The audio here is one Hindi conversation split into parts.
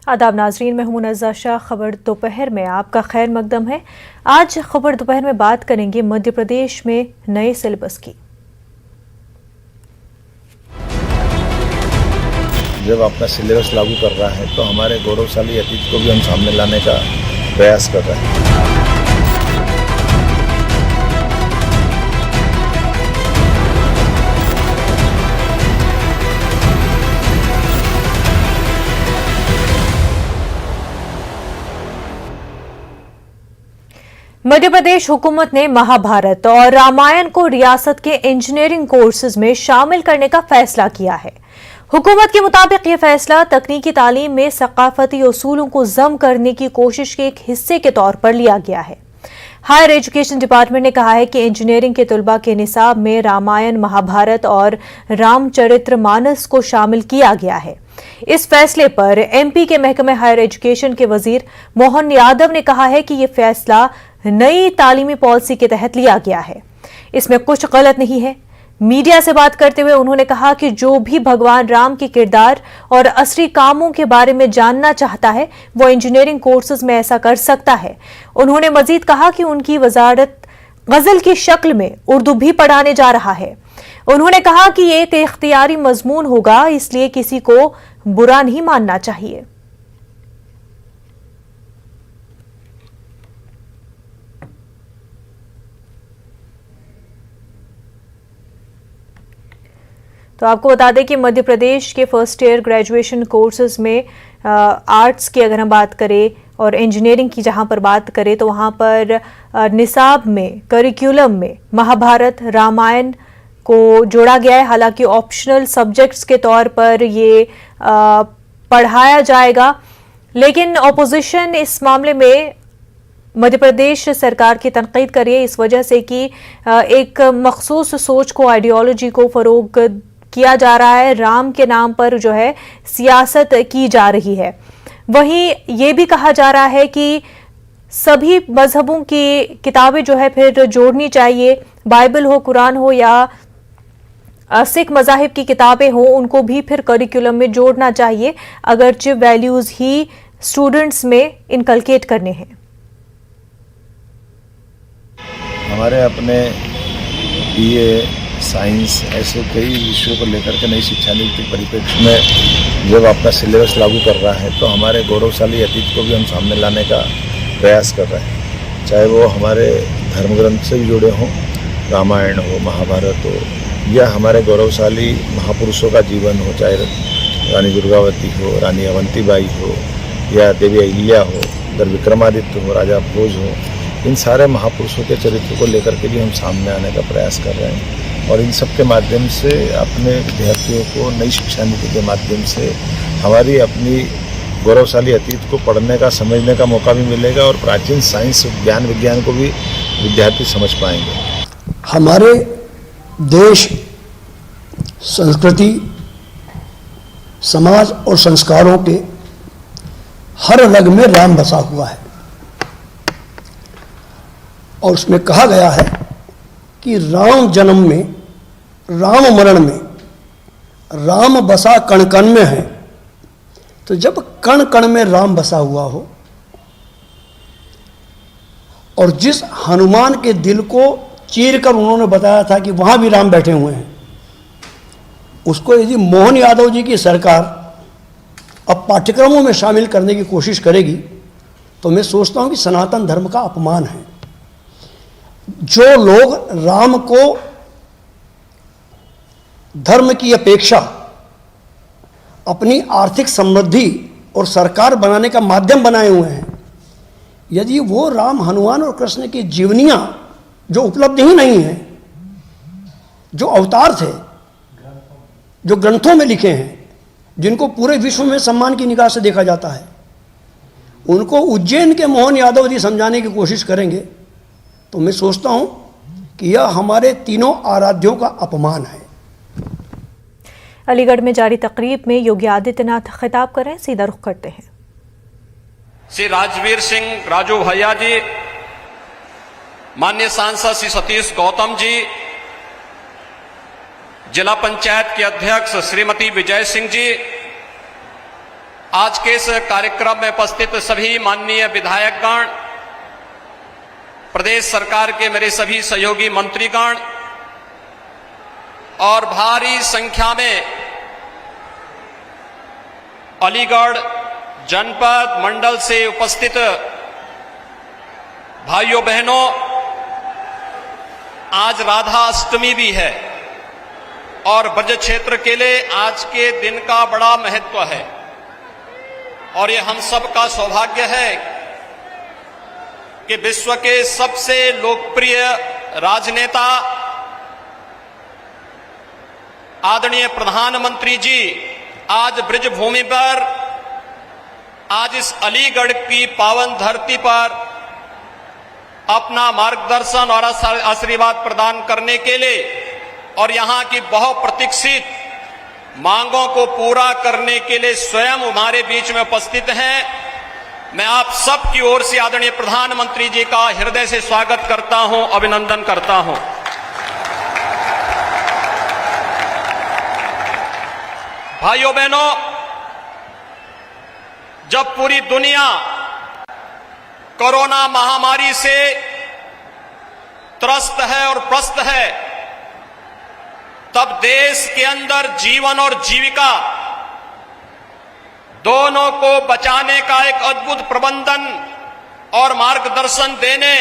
आदाब नाजरीन, मैं हूं मुनज़्ज़ा शाह। खबर दोपहर में आपका खैर मकदम है। आज खबर दोपहर में बात करेंगे मध्य प्रदेश में नए सिलेबस की। जब अपना सिलेबस लागू कर रहा है तो हमारे गौरवशाली अतीत को भी हम सामने लाने का प्रयास कर रहे हैं। मध्य प्रदेश हुकूमत ने महाभारत और रामायण को रियासत के इंजीनियरिंग कोर्सेज में शामिल करने का फैसला किया है। हुकूमत के मुताबिक ये फैसला तकनीकी तालीम में सकाफती उसूलों को जम करने की कोशिश के एक हिस्से के तौर पर लिया गया है। हायर एजुकेशन डिपार्टमेंट ने कहा है कि इंजीनियरिंग के तलबा के निसाब में रामायण, महाभारत और रामचरितमानस को शामिल किया गया है। इस फैसले पर एमपी के महकमे हायर एजुकेशन के वजीर मोहन यादव ने कहा है कि यह फैसला नई तालीमी पॉलिसी के तहत लिया गया है, इसमें कुछ गलत नहीं है। मीडिया से बात करते हुए उन्होंने कहा कि जो भी भगवान राम के किरदार और असली कामों के बारे में जानना चाहता है वो इंजीनियरिंग कोर्सेज में ऐसा कर सकता है। उन्होंने मजीद कहा कि उनकी वजारत गजल की शक्ल में उर्दू भी पढ़ाने जा रहा है। उन्होंने कहा कि ये एक इख्तियारी मजमून होगा, इसलिए किसी को बुरा नहीं मानना चाहिए। तो आपको बता दें कि मध्य प्रदेश के फर्स्ट ईयर ग्रेजुएशन कोर्सेज में आर्ट्स की अगर हम बात करें और इंजीनियरिंग की जहां पर बात करें तो वहां पर निसाब में, करिकुलम में महाभारत, रामायण को जोड़ा गया है। हालांकि ऑप्शनल सब्जेक्ट्स के तौर पर ये पढ़ाया जाएगा, लेकिन ऑपोजिशन इस मामले में मध्य प्रदेश सरकार की तनकीद कर रही है इस वजह से कि एक मखसूस सोच को, आइडियोलॉजी को फरोग किया जा रहा है। राम के नाम पर जो है सियासत की जा रही है। वहीं ये भी कहा जा रहा है कि सभी मजहबों की किताबें जो है फिर जोड़नी चाहिए। बाइबल हो, कुरान हो या सिख मजाहिब की किताबें हो, उनको भी फिर करिकुलम में जोड़ना चाहिए, अगरचे वैल्यूज ही स्टूडेंट्स में इनकलकेट करने हैं। हमारे अपने बीए, साइंस ऐसे कई विषयों को लेकर के नई शिक्षा नीति के परिप्रेक्ष्य में जब अपना सिलेबस लागू कर रहा है तो हमारे गौरवशाली अतीत को भी हम सामने लाने का प्रयास कर रहे हैं। चाहे वो हमारे धर्म ग्रंथ से भी जुड़े हों, रामायण हो, महाभारत हो, या हमारे गौरवशाली महापुरुषों का जीवन हो, चाहे रानी दुर्गावती हो, रानी अवंतीबाई हो, या देवी अहिल्या हो, इधर विक्रमादित्य हो, राजा भोज हो, इन सारे महापुरुषों के चरित्र को लेकर के भी हम सामने आने का प्रयास कर रहे हैं। और इन सब के माध्यम से अपने विद्यार्थियों को नई शिक्षा नीति के माध्यम से हमारी अपनी गौरवशाली अतीत को पढ़ने का, समझने का मौका भी मिलेगा और प्राचीन साइंस, ज्ञान, विज्ञान को भी विद्यार्थी समझ पाएंगे। हमारे देश, संस्कृति, समाज और संस्कारों के हर रग में राम बसा हुआ है और उसमें कहा गया है कि राम जन्म में, राम मरण में, राम बसा कण कण में है। तो जब कण कण में राम बसा हुआ हो और जिस हनुमान के दिल को चीर कर उन्होंने बताया था कि वहां भी राम बैठे हुए हैं, उसको यदि मोहन यादव जी की सरकार अब पाठ्यक्रमों में शामिल करने की कोशिश करेगी तो मैं सोचता हूं कि सनातन धर्म का अपमान है। जो लोग राम को धर्म की अपेक्षा अपनी आर्थिक समृद्धि और सरकार बनाने का माध्यम बनाए हुए हैं, यदि वो राम, हनुमान और कृष्ण की जीवनियां जो उपलब्ध ही नहीं है, जो अवतार थे, जो ग्रंथों में लिखे हैं, जिनको पूरे विश्व में सम्मान की निगाह से देखा जाता है, उनको उज्जैन के मोहन यादव जी समझाने की कोशिश करेंगे तो मैं सोचता हूं कि यह हमारे तीनों आराध्यों का अपमान है। अलीगढ़ में जारी तकरीब में योगी आदित्यनाथ खिताब कर रहे हैं, सीधा रुख करते हैं। श्री राजवीर सिंह राजू भैया जी, माननीय सांसद श्री सतीश गौतम जी, जिला पंचायत के अध्यक्ष श्रीमती विजय सिंह जी, आज के इस कार्यक्रम में उपस्थित सभी माननीय विधायकगण, प्रदेश सरकार के मेरे सभी सहयोगी मंत्रीगण और भारी संख्या में अलीगढ़ जनपद मंडल से उपस्थित भाइयों बहनों, आज राधा अष्टमी भी है और ब्रज क्षेत्र के लिए आज के दिन का बड़ा महत्व है और ये हम सब का सौभाग्य है कि विश्व के सबसे लोकप्रिय राजनेता आदरणीय प्रधानमंत्री जी आज ब्रज भूमि पर, आज इस अलीगढ़ की पावन धरती पर अपना मार्गदर्शन और आशीर्वाद प्रदान करने के लिए और यहां की बहुप्रतीक्षित मांगों को पूरा करने के लिए स्वयं हमारे बीच में उपस्थित हैं। मैं आप सब की ओर से आदरणीय प्रधानमंत्री जी का हृदय से स्वागत करता हूं, अभिनंदन करता हूं। भाइयों बहनों, जब पूरी दुनिया कोरोना महामारी से त्रस्त है और प्रस्त है, तब देश के अंदर जीवन और जीविका दोनों को बचाने का एक अद्भुत प्रबंधन और मार्गदर्शन देने,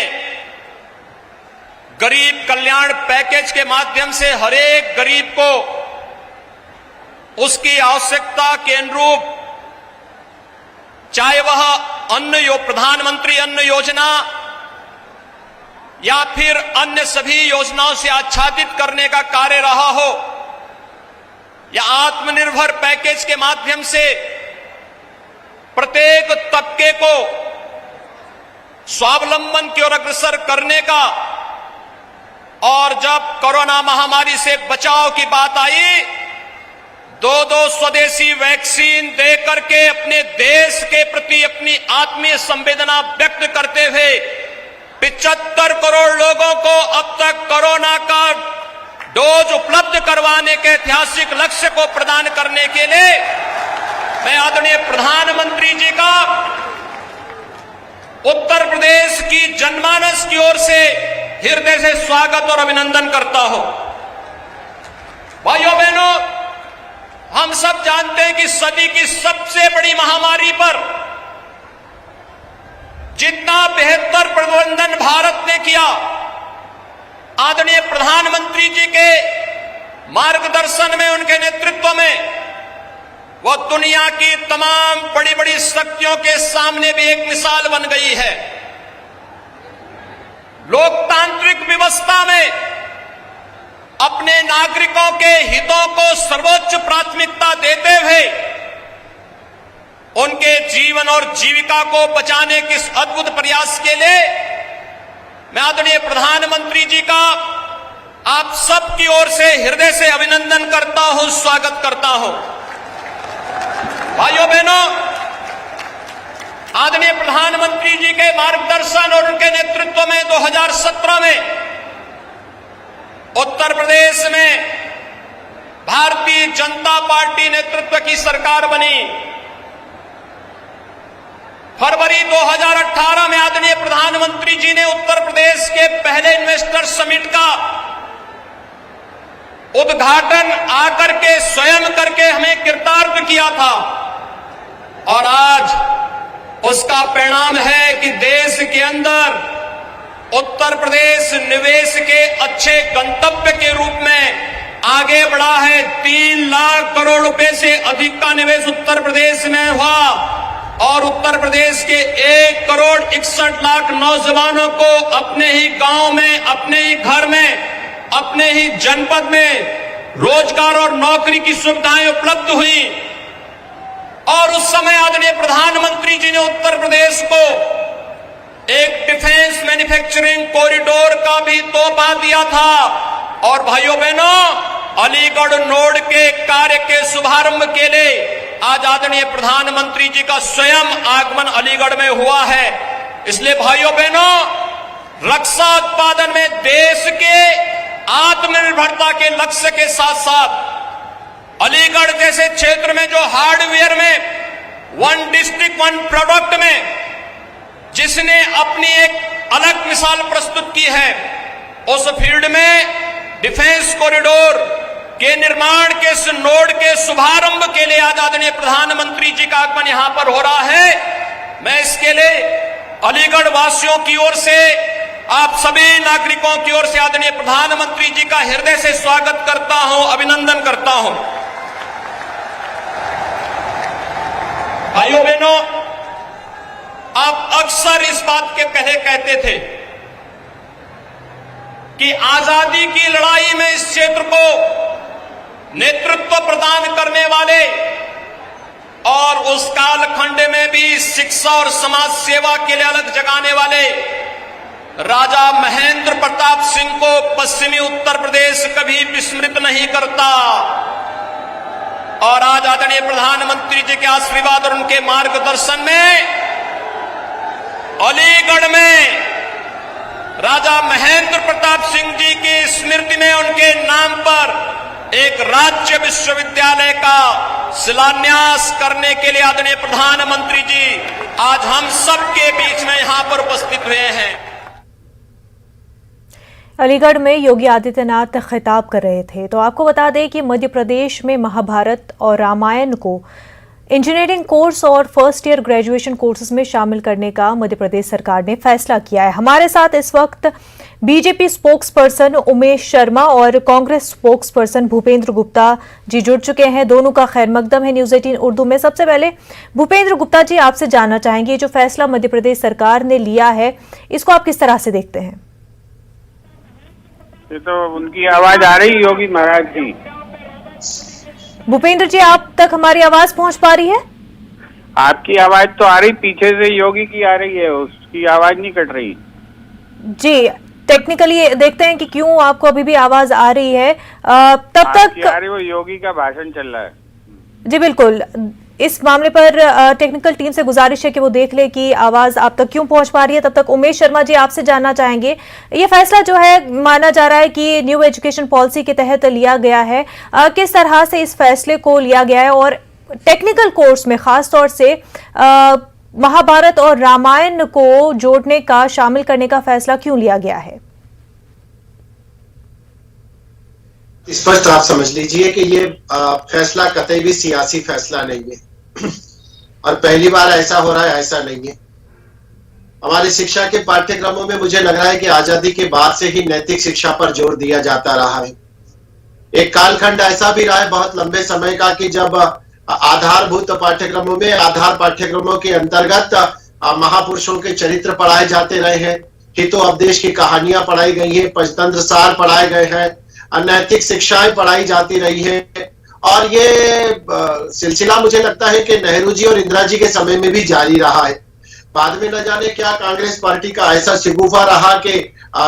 गरीब कल्याण पैकेज के माध्यम से हर एक गरीब को उसकी आवश्यकता के अनुरूप, चाहे वह प्रधानमंत्री अन्न योजना या फिर अन्य सभी योजनाओं से आच्छादित करने का कार्य रहा हो, या आत्मनिर्भर पैकेज के माध्यम से प्रत्येक तबके को स्वावलंबन की ओर अग्रसर करने का, और जब कोरोना महामारी से बचाव की बात आई, दो स्वदेशी वैक्सीन दे करके अपने देश के प्रति अपनी आत्मीय संवेदना व्यक्त करते हुए 75 करोड़ लोगों को अब तक कोरोना का डोज उपलब्ध करवाने के ऐतिहासिक लक्ष्य को प्रदान करने के लिए मैं आदरणीय प्रधानमंत्री जी का उत्तर प्रदेश की जनमानस की ओर से हृदय से स्वागत और अभिनंदन करता हूं। भाइयों बहनों, हम सब जानते हैं कि सदी की सबसे बड़ी महामारी पर जितना बेहतर प्रबंधन भारत ने किया, आदरणीय प्रधानमंत्री जी के मार्गदर्शन में, उनके नेतृत्व में, वह दुनिया की तमाम बड़ी बड़ी शक्तियों के सामने भी एक मिसाल बन गई है। लोकतांत्रिक व्यवस्था में अपने नागरिकों के हितों को सर्वोच्च प्राथमिकता देते हुए उनके जीवन और जीविका को बचाने के इस अद्भुत प्रयास के लिए मैं आदरणीय प्रधानमंत्री जी का आप सब की ओर से हृदय से अभिनंदन करता हूं, स्वागत करता हूं। भाइयों बहनों, आदरणीय प्रधानमंत्री जी के मार्गदर्शन और उनके नेतृत्व में 2017 में उत्तर प्रदेश में भारतीय जनता पार्टी नेतृत्व की सरकार बनी। फरवरी 2018 में आदरणीय प्रधानमंत्री जी ने उत्तर प्रदेश के पहले इन्वेस्टर समिट का उद्घाटन आकर के स्वयं करके हमें कृतार्थ किया था, और आज उसका परिणाम है कि देश के अंदर उत्तर प्रदेश निवेश के अच्छे गंतव्य के रूप में आगे बढ़ा है। 3 लाख करोड़ रुपए से अधिक का निवेश उत्तर प्रदेश में हुआ और उत्तर प्रदेश के 1 करोड़ 61 लाख नौजवानों को अपने ही गांव में, अपने ही घर में, अपने ही जनपद में रोजगार और नौकरी की सुविधाएं उपलब्ध हुई। और उस समय आदरणीय प्रधानमंत्री जी ने उत्तर प्रदेश को एक डिफेंस मैन्युफैक्चरिंग कॉरिडोर का भी तोहफा दिया था। और भाइयों बहनों, अलीगढ़ नोड के कार्य के शुभारंभ के लिए आज आदरणीय प्रधानमंत्री जी का स्वयं आगमन अलीगढ़ में हुआ है। इसलिए भाइयों बहनों, रक्षा उत्पादन में देश के आत्मनिर्भरता के लक्ष्य के साथ साथ अलीगढ़ जैसे क्षेत्र में जो हार्डवेयर में वन डिस्ट्रिक्ट वन प्रोडक्ट में जिसने अपनी एक अलग मिसाल प्रस्तुत की है, उस फील्ड में डिफेंस कॉरिडोर के निर्माण के इस नोड के शुभारंभ के लिए आज आदरणीय प्रधानमंत्री जी का आगमन यहां पर हो रहा है। मैं इसके लिए अलीगढ़ वासियों की ओर से, आप सभी नागरिकों की ओर से आदरणीय प्रधानमंत्री जी का हृदय से स्वागत करता हूं, अभिनंदन करता हूं। भाइयों बहनों, आप अक्सर इस बात के पहले कहते थे कि आजादी की लड़ाई में इस क्षेत्र को नेतृत्व प्रदान करने वाले और उस कालखंड में भी शिक्षा और समाज सेवा के लिए अलग जगाने वाले राजा महेंद्र प्रताप सिंह को पश्चिमी उत्तर प्रदेश कभी विस्मृत नहीं करता। और आज आदरणीय प्रधानमंत्री जी के आशीर्वाद और उनके मार्गदर्शन में अलीगढ़ में राजा महेंद्र प्रताप सिंह जी की स्मृति में उनके नाम पर एक राज्य विश्वविद्यालय का शिलान्यास करने के लिए आदरणीय प्रधानमंत्री जी आज हम सबके बीच में यहां पर उपस्थित हुए हैं। अलीगढ़ में योगी आदित्यनाथ खिताब कर रहे थे। तो आपको बता दें कि मध्य प्रदेश में महाभारत और रामायण को इंजीनियरिंग कोर्स और फर्स्ट ईयर ग्रेजुएशन कोर्सेज में शामिल करने का मध्य प्रदेश सरकार ने फैसला किया है। हमारे साथ इस वक्त BJP spokes person Umesh Sharma और कांग्रेस स्पोक्स पर्सन भूपेंद्र गुप्ता जी जुड़ चुके हैं। दोनों का खैर मकदम है न्यूज़ 18 उर्दू में। सबसे पहले भूपेंद्र गुप्ता जी, आपसे जानना चाहेंगे, जो फैसला मध्य प्रदेश सरकार ने लिया है, इसको आप किस तरह से देखते हैं? ये तो उनकी आवाज आ रही योगी महाराज जी। भूपेंद्र जी, आप तक हमारी आवाज पहुंच पा रही है? आपकी आवाज तो आ रही, पीछे से योगी की आ रही है, उसकी आवाज नहीं कट रही। जी, टेक्निकली देखते हैं कि क्यों आपको अभी भी आवाज आ रही है। तब तक आ रही, वो योगी का भाषण चल रहा है। जी बिल्कुल, इस मामले पर टेक्निकल टीम से गुजारिश है कि वो देख ले कि आवाज आप तक क्यों पहुंच पा रही है। तब तक उमेश शर्मा जी, आपसे जानना चाहेंगे, ये फैसला जो है माना जा रहा है कि न्यू एजुकेशन पॉलिसी के तहत लिया गया है, किस तरह से इस फैसले को लिया गया है और टेक्निकल कोर्स में खास तौर से महाभारत और रामायण को जोड़ने का, शामिल करने का फैसला क्यों लिया गया है? स्पष्ट आप समझ लीजिए कि ये फैसला कतई भी सियासी फैसला नहीं है और पहली बार ऐसा हो रहा है, ऐसा नहीं है। हमारी शिक्षा के पाठ्यक्रमों में मुझे लग रहा है कि आजादी के बाद से ही नैतिक शिक्षा पर जोर दिया जाता रहा है। एक कालखंड ऐसा भी रहा है बहुत लंबे समय का कि जब आधारभूत पाठ्यक्रमों में, आधार पाठ्यक्रमों के अंतर्गत महापुरुषों के चरित्र पढ़ाए जाते रहे हैं, हितोपदेश की कहानियां पढ़ाई गई है, पंचतंत्र सार पढ़ाए गए हैं, नैतिक शिक्षाएं पढ़ाई जाती रही है। और ये सिलसिला मुझे लगता है कि नेहरू जी और इंदिरा जी के समय में भी जारी रहा है। बाद में न जाने क्या कांग्रेस पार्टी का ऐसा शिगुफा रहा कि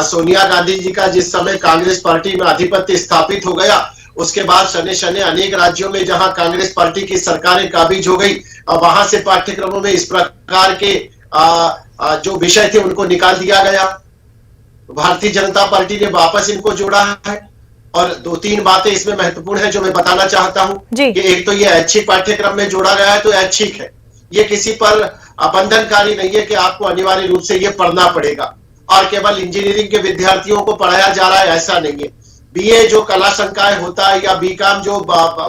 सोनिया गांधी जी का जिस समय कांग्रेस पार्टी में आधिपत्य स्थापित हो गया, उसके बाद शने शने अनेक राज्यों में जहां कांग्रेस पार्टी की सरकारें काबिज हो गई, वहां से पाठ्यक्रमों में इस प्रकार के जो विषय थे उनको निकाल दिया गया। भारतीय जनता पार्टी ने वापस इनको जोड़ा है और दो तीन बातें इसमें महत्वपूर्ण है जो मैं बताना चाहता हूं कि एक तो ये ऐच्छिक पाठ्यक्रम में जोड़ा गया है, तो ऐच्छिक है, ये किसी पर बंधनकारी नहीं है कि आपको अनिवार्य रूप से ये पढ़ना पड़ेगा और केवल इंजीनियरिंग के विद्यार्थियों को पढ़ाया जा रहा है, ऐसा नहीं है। बीए जो कला संकाय होता है या बीकॉम जो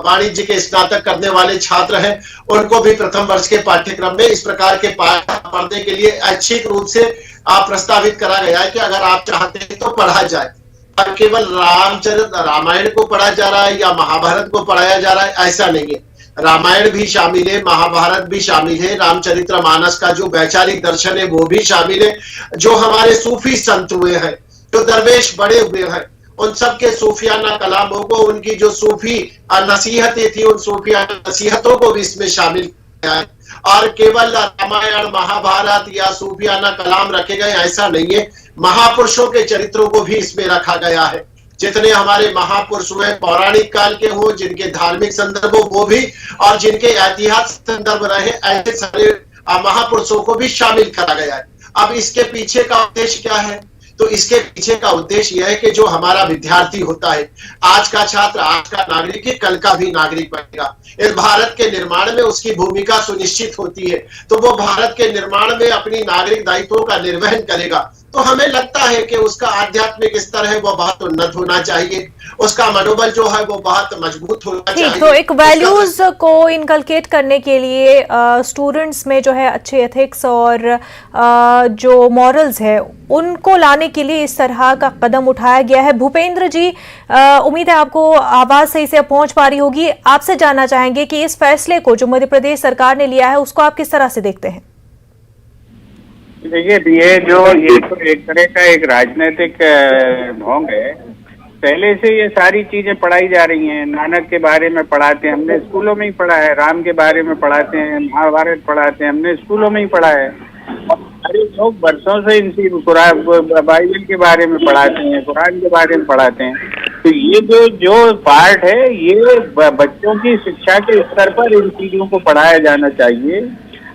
वाणिज्य के स्नातक करने वाले छात्र हैं, उनको भी प्रथम वर्ष के पाठ्यक्रम में इस प्रकार के पाठ पढ़ने के लिए ऐच्छिक रूप से प्रस्तावित करा गया है कि अगर आप चाहते हैं तो पढ़ा जाए। केवल रामचरित रामायण को पढ़ा जा रहा है या महाभारत को पढ़ाया जा रहा है, ऐसा नहीं है। रामायण भी शामिल है, महाभारत भी शामिल है, रामचरितमानस का जो वैचारिक दर्शन है वो भी शामिल है। जो हमारे सूफी संत हुए हैं, जो दरवेश बड़े हुए हैं, उन सबके सूफियाना कलामों को, उनकी जो सूफी नसीहतें थी, उन सूफियाना नसीहतों को भी इसमें शामिल किया है। और केवल रामायण महाभारत या सूफियाना कलाम रखे गए, ऐसा नहीं है। महापुरुषों के चरित्रों को भी इसमें रखा गया है। जितने हमारे महापुरुष हुए, पौराणिक काल के हो, जिनके धार्मिक संदर्भ हो वो भी, और जिनके ऐतिहासिक संदर्भ रहे, ऐसे सारे महापुरुषों को भी शामिल करा गया है। अब इसके पीछे का उद्देश्य क्या है? तो इसके पीछे का उद्देश्य यह है कि जो हमारा विद्यार्थी होता है, आज का छात्र, आज का नागरिक है, कल का भी नागरिक बनेगा। इस भारत के निर्माण में उसकी भूमिका सुनिश्चित होती है, तो वो भारत के निर्माण में अपनी नागरिक दायित्वों का निर्वहन करेगा। तो हमें लगता है कि उसका आध्यात्मिक स्तर है वो बहुत उन्नत होना चाहिए, उसका मनोबल जो है वो बहुत मजबूत होना चाहिए। तो एक वैल्यूज को इनकलकेट करने के लिए स्टूडेंट्स में जो है अच्छे एथिक्स और जो मॉरल्स है उनको लाने के लिए इस तरह का कदम उठाया गया है। भूपेंद्र जी, उम्मीद है आपको आवाज सही से पहुंच पा रही होगी। आपसे जानना चाहेंगे कि इस फैसले को जो मध्य प्रदेश सरकार ने लिया है उसको आप किस तरह से देखते हैं? देखिए, ये तो एक तरह का एक राजनीतिक ढोंग है। पहले से ये सारी चीजें पढ़ाई जा रही हैं। नानक के बारे में पढ़ाते हैं, हमने स्कूलों में ही पढ़ा है। राम के बारे में पढ़ाते हैं, महाभारत पढ़ाते हैं, हमने स्कूलों में ही पढ़ा है। और सारे लोग बरसों से इनकी बाइबल के बारे में पढ़ाते हैं, कुरान के बारे में पढ़ाते हैं। तो ये जो पार्ट है, ये बच्चों की शिक्षा के स्तर पर इन चीजों को पढ़ाया जाना चाहिए।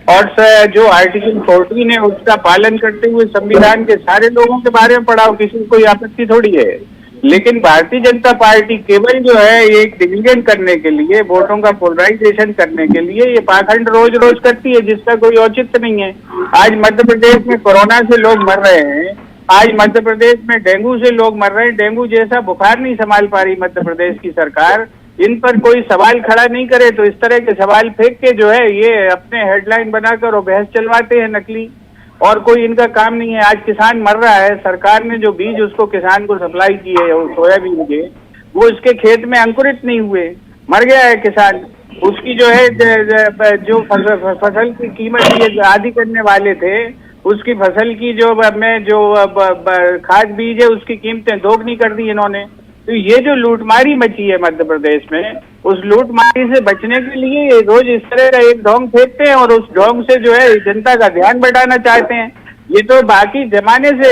और जो आर्टिकल 14 है उसका पालन करते हुए संविधान के सारे लोगों के बारे में पढ़ाओ, किसी को कोई आपत्ति थोड़ी है। लेकिन भारतीय जनता पार्टी केवल जो है एक डिवीजन करने के लिए, वोटों का पोलराइजेशन करने के लिए ये पाखंड रोज रोज करती है, जिसका कोई औचित्य नहीं है। आज मध्य प्रदेश में कोरोना से लोग मर रहे हैं, आज मध्य प्रदेश में डेंगू से लोग मर रहे हैं। डेंगू जैसा बुखार नहीं संभाल पा रही मध्य प्रदेश की सरकार। इन पर कोई सवाल खड़ा नहीं करे तो इस तरह के सवाल फेंक के जो है ये अपने हेडलाइन बनाकर और बहस चलवाते हैं नकली, और कोई इनका काम नहीं है। आज किसान मर रहा है, सरकार ने जो बीज उसको किसान को सप्लाई की है सोयाबीन के, वो इसके खेत में अंकुरित नहीं हुए, मर गया है किसान। उसकी जो है जो फसल की कीमत ये आदि करने वाले थे, उसकी फसल की जो खाद बीज है उसकी कीमतें दोगुनी कर दी इन्होंने। तो ये जो लूटमारी मची है मध्य प्रदेश में, उस लूटमारी से बचने के लिए ये रोज इस तरह का एक ढोंग फेंकते हैं और उस ढोंग से जो है जनता का ध्यान बटाना चाहते हैं। ये तो बाकी जमाने से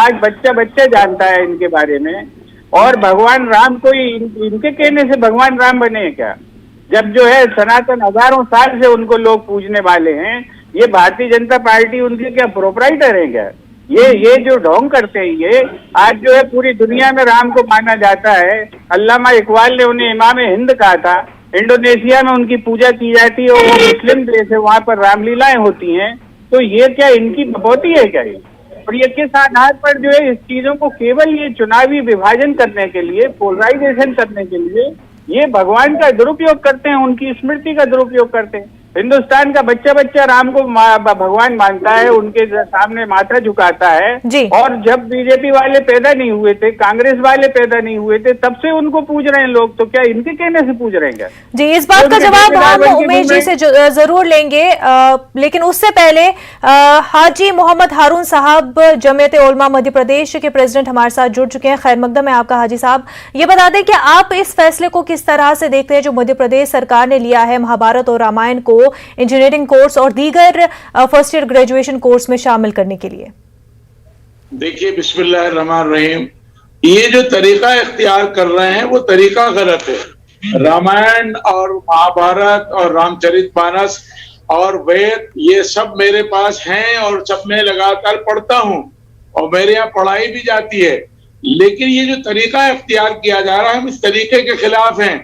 आज बच्चा जानता है इनके बारे में। और भगवान राम को इनके कहने से भगवान राम बने हैं क्या? जब जो है सनातन हजारों साल से उनको लोग पूजने वाले हैं, ये भारतीय जनता पार्टी उनके क्या प्रोपराइटर है क्या? ये जो ढोंग करते हैं, ये आज जो है पूरी दुनिया में राम को माना जाता है। अल्लामा इकबाल ने उन्हें इमाम हिंद कहा था। इंडोनेशिया में उनकी पूजा की जाती है और वो मुस्लिम देश है, वहां पर रामलीलाएं होती हैं। तो ये क्या इनकी बपौती है क्या? और ये किस आधार पर जो है इस चीजों को केवल ये चुनावी विभाजन करने के लिए, पोलराइजेशन करने के लिए ये भगवान का दुरुपयोग करते हैं, उनकी स्मृति का दुरुपयोग करते हैं। हिंदुस्तान का बच्चा राम को भगवान मानता है, उनके सामने माथा झुकाता है। और जब बीजेपी वाले पैदा नहीं हुए थे, कांग्रेस वाले पैदा नहीं हुए थे, तब से उनको पूज रहे हैं लोग। तो क्या इनके कहने से पूज रहे हैं क्या? जी, इस बात का जवाब हम उमेश जी से जरूर लेंगे, लेकिन उससे पहले हाजी मोहम्मद हारून साहब जमीयत उलमा मध्य प्रदेश के प्रेसिडेंट हमारे साथ जुड़ चुके हैं। खैर मकदम है आपका हाजी साहब। ये बता दें कि आप इस फैसले को किस तरह से देखते हैं जो मध्य प्रदेश सरकार ने लिया है महाभारत और रामायण को इंजीनियरिंग कोर्स और दीगर फर्स्ट ईयर ग्रेजुएशन कोर्स में शामिल करने के लिए? देखिए, बिस्मिल्लाहिर्रहमानिर्रहीम, ये जो तरीका इख्तियार कर रहे हैं वो तरीका गलत है। रामायण और महाभारत और रामचरितमानस और वेद ये सब मेरे पास हैं और सब मैं लगातार पढ़ता हूँ और मेरे यहाँ पढ़ाई भी जाती है। लेकिन ये जो तरीका इख्तियार किया जा रहा है, हम इस तरीके के खिलाफ हैं।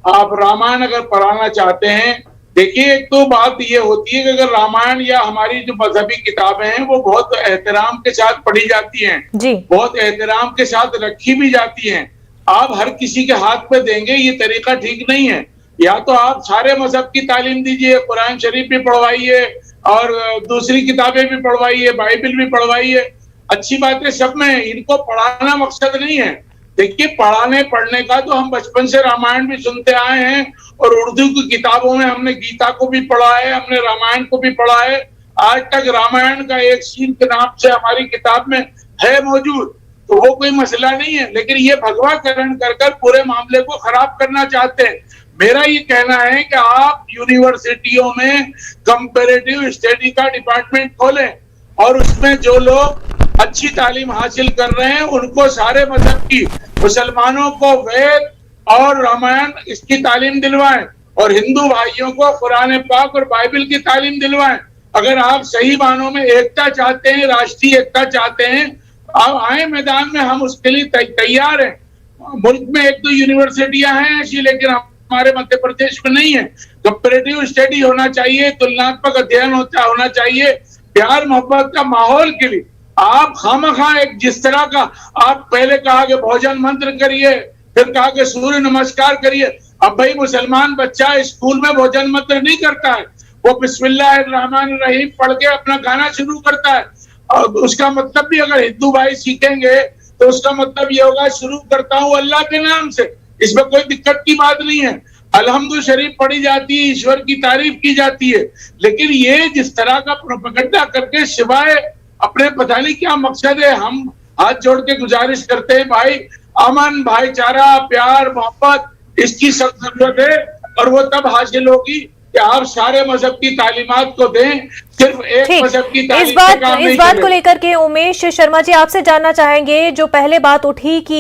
आप रामायण अगर पढ़ाना चाहते हैं, देखिए, एक तो बात ये होती है कि अगर रामायण या हमारी जो मजहबी किताबें हैं वो बहुत एहतराम के साथ पढ़ी जाती हैं, बहुत एहतराम के साथ रखी भी जाती हैं। आप हर किसी के हाथ पे देंगे, ये तरीका ठीक नहीं है। या तो आप सारे मजहब की तालीम दीजिए, कुरान शरीफ भी पढ़वाइए और दूसरी किताबें भी पढ़वाइए, बाइबल भी पढ़वाइए, अच्छी बात है सब में। इनको पढ़ाना मकसद नहीं है। देखिए, पढ़ाने पढ़ने का तो हम बचपन से रामायण भी सुनते आए हैं और उर्दू की किताबों में हमने गीता को भी पढ़ा है, हमने रामायण को भी पढ़ा है। आज तक रामायण का एक सीन के नाम से हमारी किताब में है मौजूद, तो वो कोई मसला नहीं है। लेकिन ये भगवाकरण कर पूरे मामले को खराब करना चाहते हैं। मेरा ये कहना है कि आप यूनिवर्सिटियों में कंपैरेटिव स्टडी का डिपार्टमेंट खोलें और उसमें जो लोग अच्छी तालीम हासिल कर रहे हैं उनको सारे मजहब की, मुसलमानों को वेद और रामायण इसकी तालीम दिलवाएं और हिंदू भाइयों को कुरान पाक और बाइबल की तालीम दिलवाएं। अगर आप सही मानों में एकता चाहते हैं, राष्ट्रीय एकता चाहते हैं, आप आए मैदान में, हम उसके लिए तैयार हैं। मुल्क में एक दो यूनिवर्सिटियां हैं ऐसी, लेकिन हमारे मध्य प्रदेश में नहीं है। कंपैरेटिव स्टडी होना चाहिए, तुलनात्मक अध्ययन होना चाहिए, प्यार मोहब्बत का माहौल के लिए। आप खामखा एक जिस तरह का, आप पहले कहा कि भोजन मंत्र करिए, फिर कहा कि सूर्य नमस्कार करिए। अब भाई मुसलमान बच्चा स्कूल में भोजन मंत्र नहीं करता है, वो बिस्मिल्लाहिर्रहमानिर्रहीम पढ़ के अपना गाना शुरू करता है। और उसका मतलब भी अगर हिंदू भाई सीखेंगे तो उसका मतलब ये होगा, शुरू करता हूँ अल्लाह के नाम से। इसमें कोई दिक्कत की बात नहीं है। अलहम्दु शरीफ पढ़ी जाती है, ईश्वर की तारीफ की जाती है। लेकिन ये जिस तरह का प्रोपेगेंडा करके सिवाय अपने पता नहीं क्या मकसद है, हम हाथ जोड़ के गुजारिश करते हैं भाई, अमन, भाईचारा, प्यार, मोहब्बत इसकी सख्त जरूरत है। और वो तब हासिल होगी कि आप सारे मजहब की तालीमात को दें, सिर्फ एक मजहब की तालीम से काम नहीं इस बात को लेकर के उमेश शर्मा जी आपसे जानना चाहेंगे, जो पहले बात उठी कि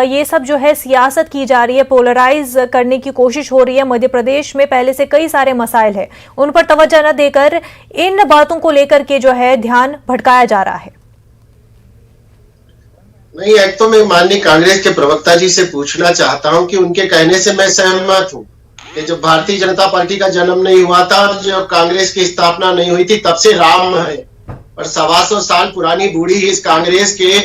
ये सब जो है सियासत की जा रही है, पोलराइज करने की कोशिश हो रही है। मध्य प्रदेश में पहले से कई सारे मसाइल है, उन पर तवज्जो न देकर इन बातों को लेकर के जो है ध्यान भटकाया जा रहा है। नहीं, एक तो मैं माननीय कांग्रेस के प्रवक्ता जी से पूछना चाहता हूं कि उनके कहने से मैं सहमत हूं कि जब भारतीय जनता पार्टी का जन्म नहीं हुआ था, जब कांग्रेस की स्थापना नहीं हुई थी, तब से राम है। और 125 साल पुरानी बूढ़ी इस कांग्रेस के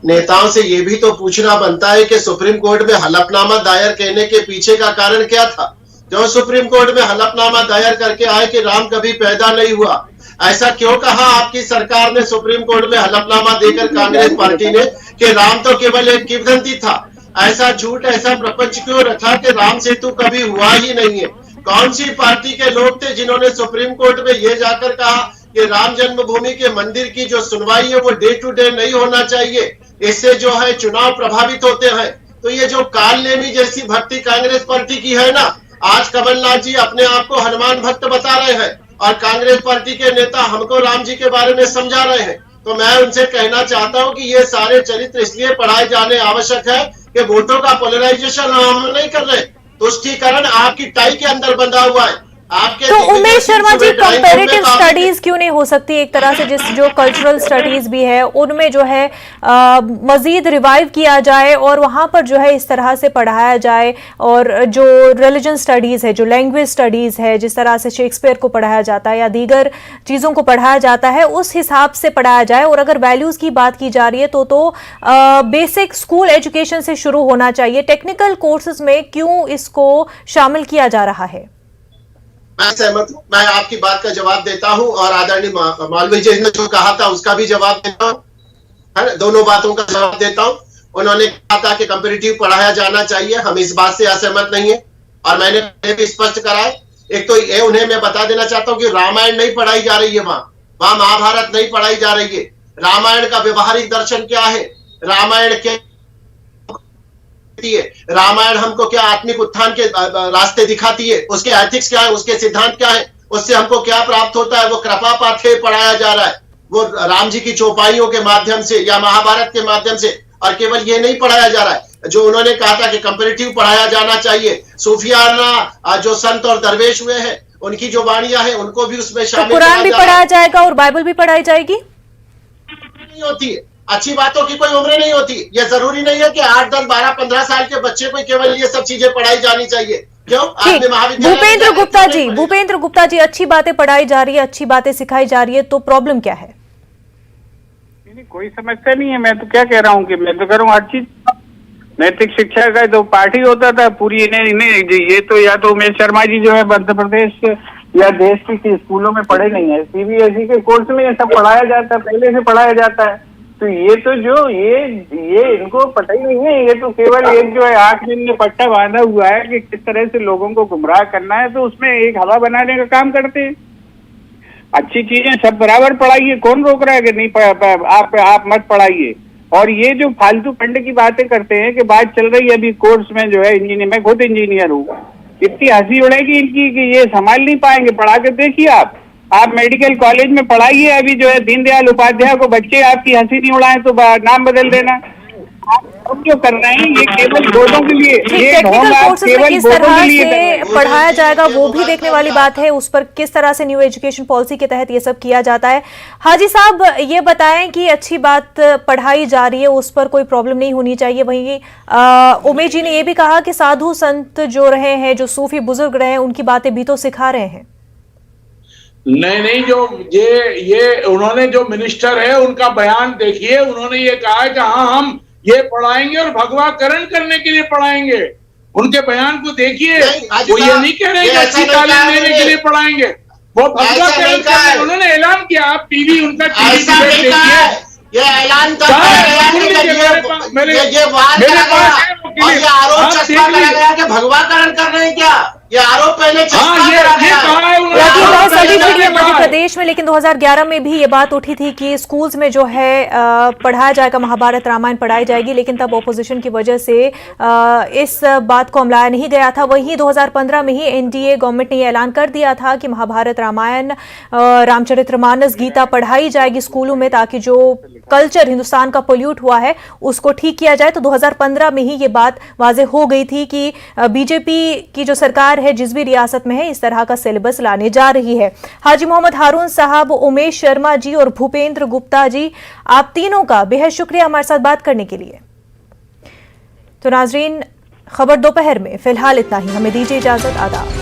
नेताओं से ये भी तो पूछना बनता है कि सुप्रीम कोर्ट में हलफनामा दायर करने के पीछे का कारण क्या था। जो सुप्रीम कोर्ट में हलफनामा दायर करके आए कि राम कभी पैदा नहीं हुआ, ऐसा क्यों कहा आपकी सरकार ने सुप्रीम कोर्ट में हलफनामा देकर कांग्रेस पार्टी ने कि राम तो केवल एक किंवदंती था। ऐसा झूठ, ऐसा प्रपंच क्यों रखा कि राम सेतु कभी हुआ ही नहीं है। कौन सी पार्टी के लोग थे जिन्होंने सुप्रीम कोर्ट में ये जाकर कहा कि राम जन्मभूमि के मंदिर की जो सुनवाई है वो डे टू डे नहीं होना चाहिए, इससे जो है चुनाव प्रभावित होते हैं। तो ये जो काल नेमी जैसी भक्ति कांग्रेस पार्टी की है ना, आज कमलनाथ जी अपने आप को हनुमान भक्त बता रहे हैं और कांग्रेस पार्टी के नेता हमको राम जी के बारे में समझा रहे हैं। तो मैं उनसे कहना चाहता हूं कि ये सारे चरित्र इसलिए पढ़ाए जाने आवश्यक है कि वोटों का पोलराइजेशन हम नहीं कर रहे, तुष्टीकरण आपकी टाई के अंदर बंधा हुआ है। आपके तो उमेश शर्मा जी, कंपैरेटिव स्टडीज क्यों नहीं हो सकती एक तरह से, जो कल्चरल स्टडीज भी है उनमें जो है मजीद रिवाइव किया जाए और वहां पर जो है इस तरह से पढ़ाया जाए, और जो रिलीजन स्टडीज है, जो लैंग्वेज स्टडीज है, जिस तरह से शेक्सपियर को पढ़ाया जाता है या दीगर चीजों को पढ़ाया जाता है, उस हिसाब से पढ़ाया जाए। और अगर वैल्यूज की बात की जा रही है तो बेसिक स्कूल एजुकेशन से शुरू होना चाहिए। टेक्निकल कोर्सेज में क्यों इसको शामिल किया जा रहा है? मैं सहमत हूं, मैं आपकी बात का जवाब देता हूं और आदरणीय मौलवी जी ने जो कहा था उसका भी जवाब देता हूं, है ना, दोनों बातों का जवाब देता हूं। उन्होंने कहा था कि कंपैरेटिव पढ़ाया जाना चाहिए, हम इस बात से असहमत नहीं है और मैंने भी स्पष्ट करा है। एक तो ये उन्हें मैं बता देना चाहता हूं कि रामायण नहीं पढ़ाई जा रही है, वहां महाभारत नहीं पढ़ाई जा रही है। रामायण का व्यवहारिक दर्शन क्या है, रामायण के रामायण हमको क्या आत्मिक उत्थान के रास्ते दिखाती है, उसके एथिक्स क्या है, उसके सिद्धांत क्या है, उससे हमको क्या प्राप्त होता है, वो कृपा पाठे पढ़ाया जा रहा है, वो राम जी की चौपाइयों के माध्यम से या महाभारत के माध्यम से। और केवल ये नहीं पढ़ाया जा रहा है, जो उन्होंने कहा था कि कंपैरेटिव पढ़ाया जाना चाहिए, सूफियाना जो संत और दरवेश हुए हैं उनकी जो वाणियां हैं उनको भी उसमें शामिल। तो कुरान भी पढ़ाया जाएगा और बाइबल भी पढ़ाई जाएगी? नहीं होती है, अच्छी बातों की कोई उम्र नहीं होती। ये जरूरी नहीं है कि 8, 10, 12, 15 साल के बच्चे को केवल ये सब चीजें पढ़ाई जानी चाहिए। क्यों? भूपेंद्र गुप्ता जी, अच्छी बातें पढ़ाई जा रही है, अच्छी बातें सिखाई जा रही है, तो प्रॉब्लम क्या है? नहीं, कोई समस्या नहीं है। मैं तो क्या कह रहा हूँ कि मैं तो कह रहा हूँ हर चीज नैतिक शिक्षा का तो पाठ ही होता था पूरी। इन्हें ये तो या तो उमेश शर्मा जी जो है मध्य प्रदेश या देश के स्कूलों में पढ़े नहीं है, सीबीएसई के कोर्स में ये सब पढ़ाया जाता है, पहले से पढ़ाया जाता है। तो ये तो जो ये इनको पता ही नहीं है, ये तो केवल एक जो है आंख में पट्टा बांधा हुआ है कि किस तरह से लोगों को गुमराह करना है, तो उसमें एक हवा बनाने का काम करते हैं। अच्छी चीजें सब बराबर पढ़ाइए, कौन रोक रहा है कि नहीं आप मत पढ़ाइए। और ये जो फालतू फंड की बातें करते हैं कि बात चल रही है अभी कोर्स में जो है इंजीनियर, मैं खुद इंजीनियर हूँ, इतनी हंसी उड़ेगी इनकी कि ये संभाल नहीं पाएंगे। पढ़ा के देखिए आप मेडिकल कॉलेज में पढ़ाइए, अभी जो है दीनदयाल उपाध्याय को बच्चे आपकी हंसी नहीं उड़ाएं तो नाम बदल देना। आप जो कर रहे हैं ये केवल बोर्डों के लिए, ये टेक्निकल ढोंग आप कोर्सेज में केवल किस बोर्डों तरह के लिए कर रहे से हैं। पढ़ाया जाएगा वो भी देखने वाली बात है, उस पर किस तरह से न्यू एजुकेशन पॉलिसी के तहत ये सब किया जाता है। हाजी साहब ये बताएं कि अच्छी बात पढ़ाई जा रही है, उस पर कोई प्रॉब्लम नहीं होनी चाहिए। वहीं उमेश जी ने ये भी कहा कि साधु संत जो रहे हैं, जो सूफी बुजुर्ग रहे हैं, उनकी बातें भी तो सिखा रहे हैं। नहीं, जो ये उन्होंने जो मिनिस्टर है उनका बयान देखिए, उन्होंने ये कहा है कि हाँ हम ये पढ़ाएंगे और भगवाकरण करने के लिए पढ़ाएंगे। उनके बयान को देखिए, वो ये नहीं कह रहे कि अच्छी तालीम देने के लिए पढ़ाएंगे, वो भगवाकरण करने, उन्होंने ऐलान किया। आप टीवी उनका टीवी देखिए, ये ऐलान करते कि भगवाकरण कर रहे हैं क्या? ये आरोप पहले सभी मीडिया मध्य प्रदेश में, लेकिन 2011 में भी ये बात उठी थी कि स्कूल्स में जो है पढ़ाया जाएगा, महाभारत रामायण पढ़ाई जाएगी, लेकिन तब ऑपोजिशन की वजह से इस बात को अमलाया नहीं गया था। वहीं 2015 में ही एनडीए गवर्नमेंट ने ये ऐलान कर दिया था कि महाभारत रामायण, रामचरितमानस, गीता पढ़ाई जाएगी स्कूलों में, ताकि जो कल्चर हिंदुस्तान का पोल्यूट हुआ है उसको ठीक किया जाए। तो 2015 में ही ये बात वाजे हो गई थी कि बीजेपी की जो सरकार है जिस भी रियासत में है, इस तरह का सिलेबस लाने जा रही है। हाजी मोहम्मद हारून साहब, उमेश शर्मा जी और भूपेंद्र गुप्ता जी, आप तीनों का बेहद शुक्रिया हमारे साथ बात करने के लिए। तो नाजरीन, खबर दोपहर में फिलहाल इतना ही, हमें दीजिए इजाजत, आदाब।